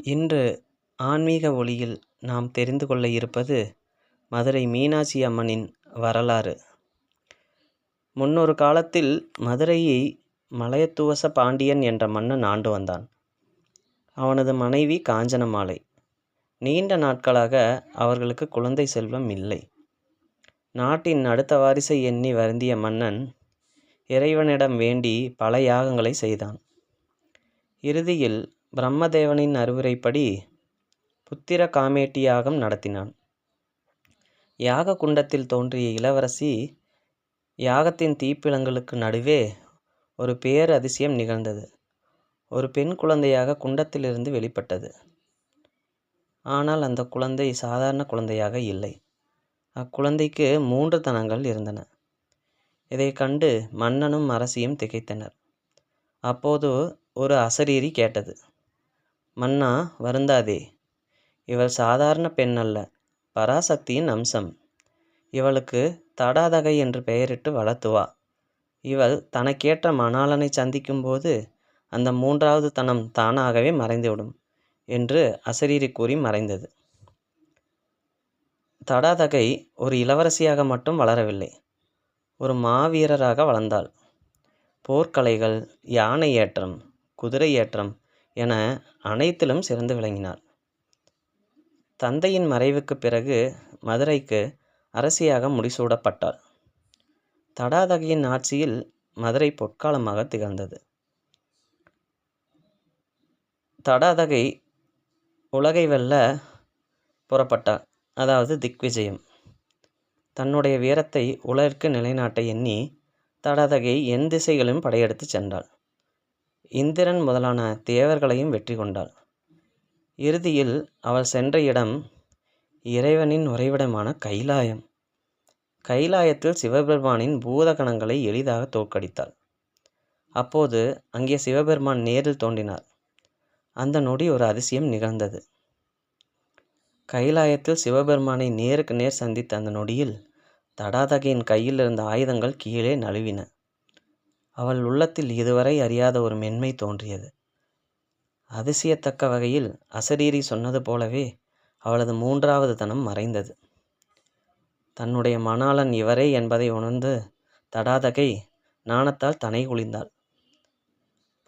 இன்று ஆன்மீக ஒளியில் நாம் தெரிந்து கொள்ள இருப்பது மதுரை மீனாட்சி அம்மனின் வரலாறு. முன்னொரு காலத்தில் மதுரையை மலையத்துவச பாண்டியன் என்ற மன்னன் ஆண்டு வந்தான். அவனது மனைவி காஞ்சனமாலை. நீண்ட நாட்களாக அவர்களுக்கு குழந்தை செல்வம் இல்லை. நாட்டின் அடுத்த வாரிசை எண்ணி வருந்திய மன்னன் இறைவனிடம் வேண்டி பல யாகங்களை செய்தான். இறுதியில் பிரம்மதேவனின் அறிவுரைப்படி புத்திர காமேட்டி யாகம் நடத்தினான். யாக குண்டத்தில் தோன்றிய இளவரசி யாகத்தின் தீப்பிழங்களுக்கு நடுவே ஒரு பேர் அதிசயம் நிகழ்ந்தது. ஒரு பெண் குழந்தையாக குண்டத்திலிருந்து வெளிப்பட்டது. ஆனால் அந்த குழந்தை சாதாரண குழந்தையாக இல்லை. அக்குழந்தைக்கு 3 தனங்கள் இருந்தன. இதை கண்டு மன்னனும் அரசியும் திகைத்தனர். அப்போது ஒரு அசரீரி கேட்டது. மன்னா, வருந்தாதே. இவள் சாதாரண பெண் அல்ல, பராசக்தியின் அம்சம். இவளுக்கு தடாதகை என்று பெயரிட்டு வளர்த்து வா. இவள் தனக்கேற்ற மணாளனை சந்திக்கும் போது அந்த 3வது தனம் தானாகவே மறைந்துவிடும் என்று அசரீரி கூறி மறைந்தது. தடாதகை ஒரு இளவரசியாக மட்டும் வளரவில்லை, ஒரு மாவீரராக வளர்ந்தாள். போர்க்கலைகள், யானை ஏற்றம், குதிரை ஏற்றம் என அனைத்திலும் சிறந்து விளங்கினாள். தந்தையின் மறைவுக்கு பிறகு மதுரைக்கு அரசியாக முடிசூடப்பட்டாள். தடாதகையின் ஆட்சியில் மதுரை பொற்காலமாக திகழ்ந்தது. தடாதகை உலகை வெல்ல புறப்பட்டாள், அதாவது திக்விஜயம். தன்னுடைய வீரத்தை உலகிற்கு நிலைநாட்ட எண்ணி தடாதகை எண் திசைகளிலும் படையெடுத்து சென்றாள். இந்திரன் முதலான தேவர்களையும் வெற்றி கொண்டாள். இறுதியில் அவள் சென்ற இடம் இறைவனின் உறைவிடமான கைலாயம். கைலாயத்தில் சிவபெருமானின் பூதகணங்களை எளிதாக தோற்கடித்தாள். அப்போது அங்கே சிவபெருமான் நேரில் தோன்றினார். அந்த நொடி ஒரு அதிசயம் நிகழ்ந்தது. கைலாயத்தில் சிவபெருமானை நேருக்கு நேர் சந்தித்த அந்த நொடியில் தடாதகையின் கையில் இருந்த ஆயுதங்கள் கீழே நழுவின. அவள் உள்ளத்தில் இதுவரை அறியாத ஒரு மென்மை தோன்றியது. அதிசயத்தக்க வகையில் அசரீரி சொன்னது போலவே அவளது 3வது தனம் மறைந்தது. தன்னுடைய மணாளன் இவரே என்பதை உணர்ந்து தடாதகை நாணத்தால் தனை குளிந்தாள்.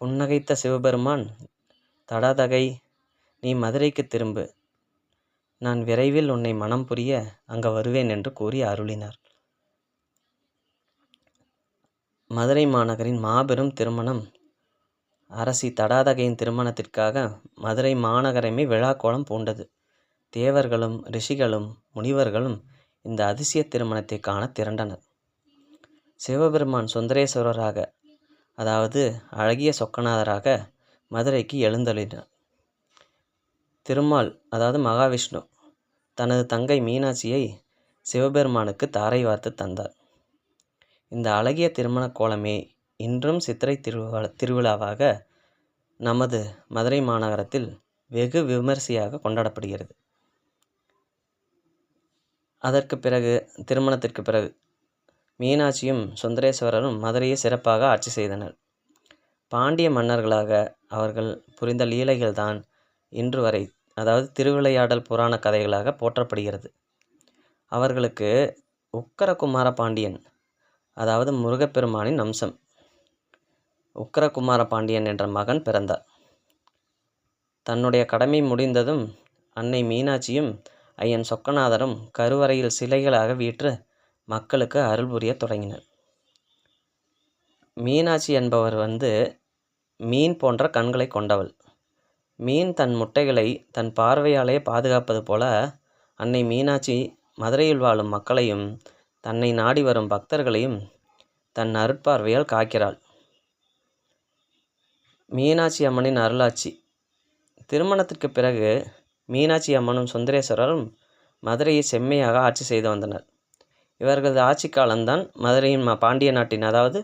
புன்னகைத்த சிவபெருமான், தடாதகை, நீ மதுரைக்கு திரும்பு. நான் விரைவில் உன்னை மனம் புரிய அங்கு வருவேன் என்று கூறி அருளினார். மதுரை மாநகரின் மாபெரும் திருமணம். அரசி தடாதகையின் திருமணத்திற்காக மதுரை மாநகரமே விழாக்கோலம் பூண்டது. தேவர்களும் ரிஷிகளும் முனிவர்களும் இந்த அதிசய திருமணத்தை காண திரண்டனர். சிவபெருமான் சுந்தரேஸ்வரராக, அதாவது அழகிய சொக்கநாதராக மதுரைக்கு எழுந்தருளினார். திருமால், அதாவது மகாவிஷ்ணு, தனது தங்கை மீனாட்சியை சிவபெருமானுக்கு தாரை வார்த்து தந்தார். இந்த அழகிய திருமண கோலமே இன்றும் சித்திரை திருவிழாவாக நமது மதுரை மாநகரத்தில் வெகு விமரிசையாக கொண்டாடப்படுகிறது. திருமணத்திற்கு பிறகு மீனாட்சியும் சுந்தரேஸ்வரரும் மதுரையை சிறப்பாக ஆட்சி செய்தனர். பாண்டிய மன்னர்களாக அவர்கள் புரிந்த லீலைகள்தான் இன்று வரை, அதாவது திருவிளையாடல் புராண கதைகளாக போற்றப்படுகிறது. அவர்களுக்கு உக்கரகுமார பாண்டியன், அதாவது முருகப்பெருமானின் அம்சம், உக்கரகுமார பாண்டியன் என்ற மகன் பிறந்தார். தன்னுடைய கடமை முடிந்ததும் அன்னை மீனாட்சியும் ஐயன் சொக்கநாதரும் கருவறையில் சிலைகளாக வீற்று மக்களுக்கு அருள் புரிய தொடங்கினர். மீனாட்சி என்பவர் மீன் போன்ற கண்களை கொண்டவள். மீன் தன் முட்டைகளை தன் பார்வையாலே பாதுகாப்பது போல அன்னை மீனாட்சி மதுரையில் வாழும் மக்களையும் தன்னை நாடி வரும் பக்தர்களையும் தன் அருட்பார்வையால் காக்கிறாள். மீனாட்சி அம்மனின் அருளாட்சி. திருமணத்திற்கு பிறகு மீனாட்சி அம்மனும் சுந்தரேஸ்வரரும் மதுரையை செம்மையாக ஆட்சி செய்து வந்தனர். இவர்களது ஆட்சி காலம்தான் மதுரையின் பாண்டிய நாட்டின், அதாவது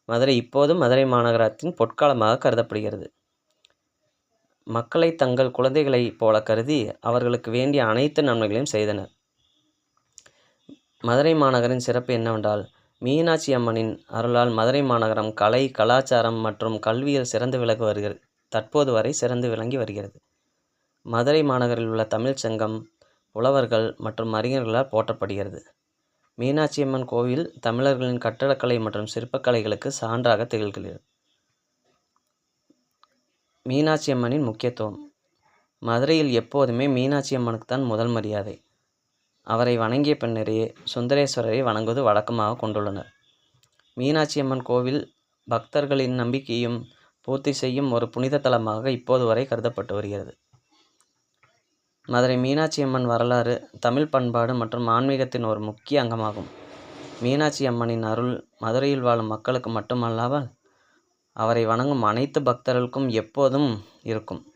மதுரை இப்போதும் மதுரை மாநகரத்தின் பொற்காலமாக கருதப்படுகிறது. மக்களை தங்கள் குழந்தைகளைப் போல கருதி அவர்களுக்கு வேண்டிய அனைத்து நன்மைகளையும் செய்தனர். மதுரை மாநகரின் சிறப்பு என்னவென்றால், மீனாட்சி அம்மனின் அருளால் மதுரை மாநகரம் கலை, கலாச்சாரம் மற்றும் கல்வியில் தற்போது வரை சிறந்து விளங்கி வருகிறது. மதுரை மாநகரில் உள்ள தமிழ்ச் சங்கம், புலவர்கள் மற்றும் அறிஞர்களால் போற்றப்படுகிறது. மீனாட்சியம்மன் கோவில் தமிழர்களின் கட்டடக்கலை மற்றும் சிற்பக்கலைகளுக்கு சான்றாக திகழ்கிறது. மீனாட்சியம்மனின் முக்கியத்துவம். மதுரையில் எப்போதுமே மீனாட்சியம்மனுக்குத்தான் முதல் மரியாதை. அவரை வணங்கிய பின்னரே சுந்தரேஸ்வரரை வணங்குவது வழக்கமாக கொண்டுள்ளனர். மீனாட்சியம்மன் கோவில் பக்தர்களின் நம்பிக்கையும் பூர்த்தி செய்யும் ஒரு புனித தலமாக இப்போது வரை கருதப்பட்டு வருகிறது. மதுரை மீனாட்சியம்மன் வரலாறு தமிழ் பண்பாடு மற்றும் ஆன்மீகத்தின் ஒரு முக்கிய அங்கமாகும். மீனாட்சி அம்மனின் அருள் மதுரையில் வாழும் மக்களுக்கு மட்டுமல்லாமல் அவரை வணங்கும் அனைத்து பக்தர்களுக்கும் எப்போதும் இருக்கும்.